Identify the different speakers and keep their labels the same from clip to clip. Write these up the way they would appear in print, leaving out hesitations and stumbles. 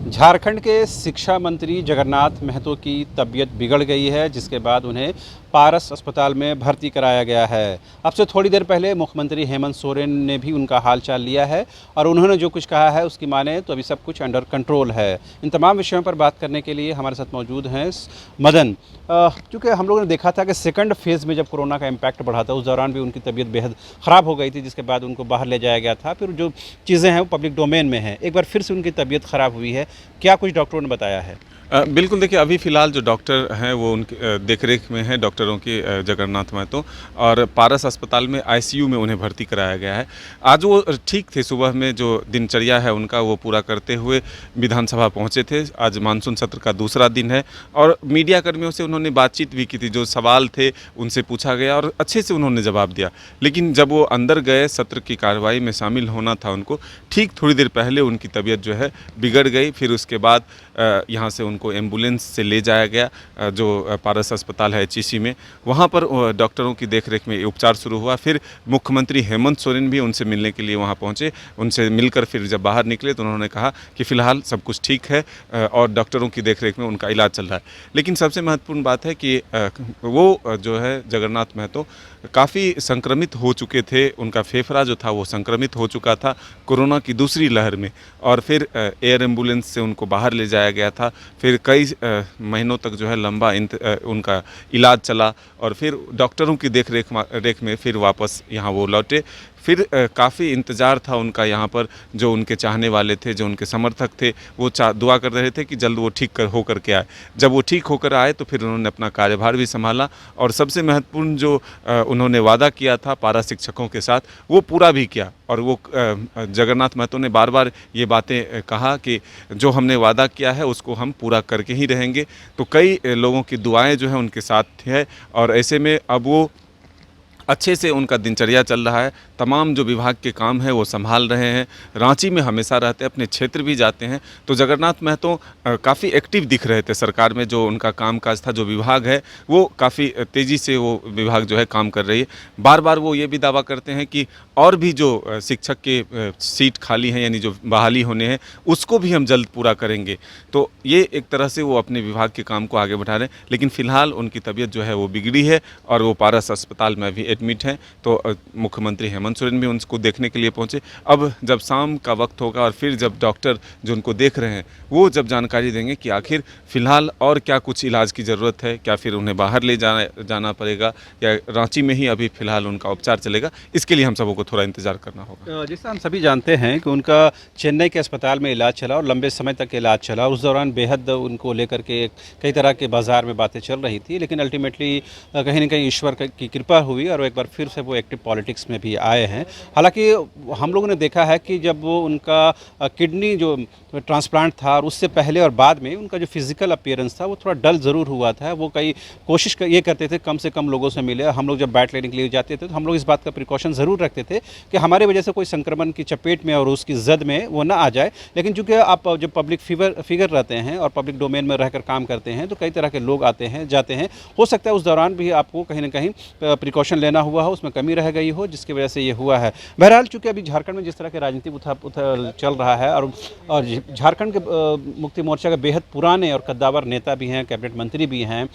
Speaker 1: झारखंड के शिक्षा मंत्री जगन्नाथ महतो की तबीयत बिगड़ गई है, जिसके बाद उन्हें पारस अस्पताल में भर्ती कराया गया है। अब से थोड़ी देर पहले मुख्यमंत्री हेमंत सोरेन ने भी उनका हालचाल लिया है और उन्होंने जो कुछ कहा है उसकी माने तो अभी सब कुछ अंडर कंट्रोल है। इन तमाम विषयों पर बात करने के लिए हमारे साथ मौजूद हैं मदन। क्योंकि हम लोगों ने देखा था कि सेकंड फेज़ में जब कोरोना का इम्पैक्ट बढ़ा था, उस दौरान भी उनकी तबीयत बेहद ख़राब हो गई थी, जिसके बाद उनको बाहर ले जाया गया था। फिर जो चीज़ें हैं वो पब्लिक डोमेन में हैं। एक बार फिर से उनकी तबीयत ख़राब हुई है। क्या कुछ डॉक्टरों ने बताया है?
Speaker 2: बिल्कुल देखिए, अभी फ़िलहाल जो डॉक्टर हैं वो उनके देख-रेख में हैं डॉक्टरों की, जगन्नाथ महतो, और पारस अस्पताल में आईसीयू में उन्हें भर्ती कराया गया है। आज वो ठीक थे, सुबह में जो दिनचर्या है उनका वो पूरा करते हुए विधानसभा पहुँचे थे। आज मानसून सत्र का दूसरा दिन है और मीडिया कर्मियों से उन्होंने बातचीत भी की थी। जो सवाल थे उनसे पूछा गया और अच्छे से उन्होंने जवाब दिया। लेकिन जब वो अंदर गए, सत्र की कार्रवाई में शामिल होना था उनको, ठीक थोड़ी देर पहले उनकी तबीयत जो है बिगड़ गई। फिर उसके बाद यहाँ से उनको एम्बुलेंस से ले जाया गया, जो पारस अस्पताल है एचईसी में, वहाँ पर डॉक्टरों की देखरेख में उपचार शुरू हुआ। फिर मुख्यमंत्री हेमंत सोरेन भी उनसे मिलने के लिए वहाँ पहुँचे। उनसे मिलकर फिर जब बाहर निकले तो उन्होंने कहा कि फ़िलहाल सब कुछ ठीक है और डॉक्टरों की देखरेख में उनका इलाज चल रहा है। लेकिन सबसे महत्वपूर्ण बात है कि वो जो है जगन्नाथ महतो काफ़ी संक्रमित हो चुके थे। उनका फेफड़ा जो था वो संक्रमित हो चुका था कोरोना की दूसरी लहर में, और फिर एयर एम्बुलेंस से उनको बाहर ले जाया गया था। फिर कई महीनों तक जो है लंबा उनका इलाज चला और फिर डॉक्टरों की रेख में फिर वापस यहाँ वो लौटे। फिर काफ़ी इंतज़ार था उनका यहाँ पर। जो उनके चाहने वाले थे, जो उनके समर्थक थे, वो दुआ कर रहे थे कि जल्द वो ठीक होकर के आए। जब वो ठीक होकर आए तो फिर उन्होंने अपना कार्यभार भी संभाला और सबसे महत्वपूर्ण जो उन्होंने वादा किया था पारा शिक्षकों के साथ, वो पूरा भी किया। और वो जगन्नाथ महतो ने बार बार ये बातें कहा कि जो हमने वादा किया है उसको हम पूरा करके ही रहेंगे। तो कई लोगों की दुआएं जो हैं उनके साथ है और ऐसे में अब वो अच्छे से उनका दिनचर्या चल रहा है। तमाम जो विभाग के काम हैं वो संभाल रहे हैं। रांची में हमेशा रहते हैं, अपने क्षेत्र भी जाते हैं। तो जगन्नाथ महतो काफ़ी एक्टिव दिख रहे थे सरकार में। जो उनका कामकाज था, जो विभाग है वो काफ़ी तेज़ी से वो विभाग जो है काम कर रही है। बार बार वो ये भी दावा करते हैं कि और भी जो शिक्षक के सीट खाली हैं, यानी जो बहाली होने हैं, उसको भी हम जल्द पूरा करेंगे। तो ये एक तरह से वो अपने विभाग के काम को आगे बढ़ा रहे हैं। लेकिन फ़िलहाल उनकी तबीयत जो है वो बिगड़ी है और वो पारस अस्पताल में भी एडमिट हैं। तो मुख्यमंत्री हेमंत सोरेन भी उनको देखने के लिए पहुंचे। अब जब शाम का वक्त होगा और फिर जब डॉक्टर जो उनको देख रहे हैं वो जब जानकारी देंगे कि आखिर फ़िलहाल और क्या कुछ इलाज की ज़रूरत है, क्या फिर उन्हें बाहर ले जाना पड़ेगा या रांची में ही अभी फ़िलहाल उनका उपचार चलेगा, इसके लिए हम सबों को थोड़ा इंतज़ार करना होगा।
Speaker 1: जैसा हम सभी जानते हैं कि उनका चेन्नई के अस्पताल में इलाज चला और लंबे समय तक इलाज चला। उस दौरान बेहद उनको लेकर के कई तरह के बाज़ार में बातें चल रही थी, लेकिन अल्टीमेटली कहीं न कहीं ईश्वर की कृपा हुई और एक बार फिर से वो एक्टिव पॉलिटिक्स में भी आए हैं। हालांकि हम लोगों ने देखा है कि जब वो उनका किडनी जो ट्रांसप्लांट था और उससे पहले और बाद में उनका जो फिज़िकल अपीयरेंस था वो थोड़ा डल ज़रूर हुआ था। वो कई कोशिश ये करते थे कम से कम लोगों से मिले। हम लोग जब बैट लेने के लिए जाते थे तो हम लोग इस बात का प्रिकॉशन ज़रूर रखते थे कि हमारे वजह से कोई संक्रमण की चपेट में और उसकी जद में वो ना आ जाए। लेकिन चूँकि आप जब पब्लिक फिगर रहते हैं और पब्लिक डोमेन में रहकर काम करते हैं तो कई तरह के लोग आते हैं जाते हैं। हो सकता है उस दौरान भी आपको कहीं ना कहीं प्रिकॉशन लेना हुआ हो, उसमें कमी रह गई हो, जिसकी वजह से ये हुआ है। बहरहाल चूँकि अभी झारखंड में जिस तरह के राजनीतिक उथल चल रहा है और झारखंड के मुक्ति मोर्चा के बेहद पुराने और कद्दावर नेता भी हैं, कैबिनेट मंत्री भी हैं,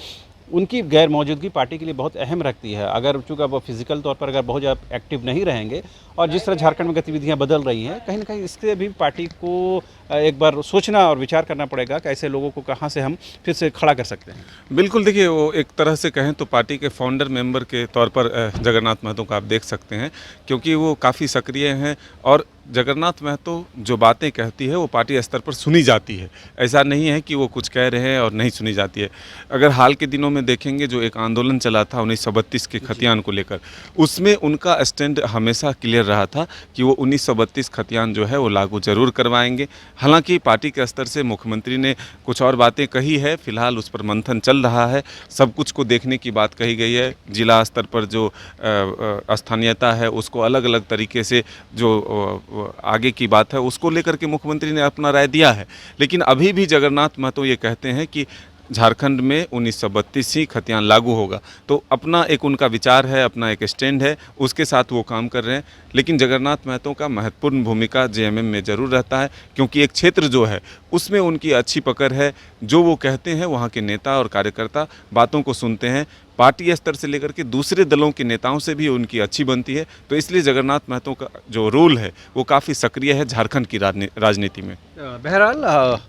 Speaker 1: उनकी गैर मौजूदगी पार्टी के लिए बहुत अहम रखती है। अगर चूँकि वो फिजिकल तौर पर अगर बहुत ज़्यादा एक्टिव नहीं रहेंगे और जिस तरह झारखंड में गतिविधियां बदल रही हैं, कहीं ना कहीं इससे भी पार्टी को एक बार सोचना और विचार करना पड़ेगा कि ऐसे लोगों को कहां से हम फिर से खड़ा कर सकते हैं।
Speaker 2: बिल्कुल देखिए, वो एक तरह से कहें तो पार्टी के फाउंडर मेंबर के तौर पर जगन्नाथ महतो को आप देख सकते हैं, क्योंकि वो काफ़ी सक्रिय हैं और जगन्नाथ महतो जो बातें कहती है वो पार्टी स्तर पर सुनी जाती है। ऐसा नहीं है कि वो कुछ कह रहे हैं और नहीं सुनी जाती है। अगर हाल के दिनों में देखेंगे, जो एक आंदोलन चला था 1932 के खतियान को लेकर, उसमें उनका स्टैंड हमेशा क्लियर रहा था कि वो 1932 खतियान जो है वो लागू ज़रूर करवाएंगे। हालांकि पार्टी के स्तर से मुख्यमंत्री ने कुछ और बातें कही है, फिलहाल उस पर मंथन चल रहा है। सब कुछ को देखने की बात कही गई है। जिला स्तर पर जो स्थानीयता है उसको अलग अलग तरीके से जो आगे की बात है उसको लेकर के मुख्यमंत्री ने अपना राय दिया है। लेकिन अभी भी जगन्नाथ महतो ये कहते हैं कि झारखंड में 1932 ही खतियान लागू होगा। तो अपना एक उनका विचार है, अपना एक स्टैंड है, उसके साथ वो काम कर रहे हैं। लेकिन जगन्नाथ महतो का महत्वपूर्ण भूमिका जेएमएम में ज़रूर रहता है, क्योंकि एक क्षेत्र जो है उसमें उनकी अच्छी पकड़ है। जो वो कहते हैं वहाँ के नेता और कार्यकर्ता बातों को सुनते हैं। पार्टी स्तर से लेकर के दूसरे दलों के नेताओं से भी उनकी अच्छी बनती है। तो इसलिए जगन्नाथ महतो का जो रोल है वो काफ़ी सक्रिय है झारखंड की राजनीति में।
Speaker 1: बहरहाल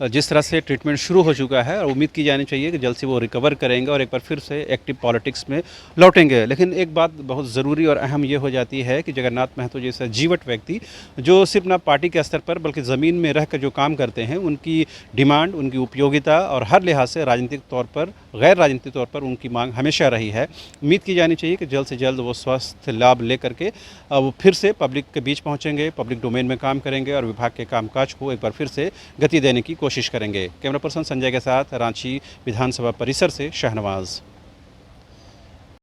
Speaker 1: जिस तरह से ट्रीटमेंट शुरू हो चुका है और उम्मीद की जानी चाहिए कि जल्द से वो रिकवर करेंगे और एक बार फिर से एक्टिव पॉलिटिक्स में लौटेंगे। लेकिन एक बात बहुत ज़रूरी और अहम ये हो जाती है कि जगन्नाथ महतो जैसा जीवट व्यक्ति जो सिर्फ ना पार्टी के स्तर पर बल्कि ज़मीन में रहकर जो काम करते हैं, उनकी डिमांड, उनकी उपयोगिता और हर लिहाज से राजनीतिक तौर पर, गैर राजनीतिक तौर पर उनकी मांग हमेशा रही है। उम्मीद की जानी चाहिए कि जल्द से जल्द वो स्वास्थ्य लाभ लेकर के वो फिर से पब्लिक के बीच पहुँचेंगे, पब्लिक डोमेन में काम करेंगे और विभाग के कामकाज को एक बार फिर से गति देने की कोशिश करेंगे। कैमरा पर्सन संजय के साथ रांची विधानसभा परिसर से शाहनवाज।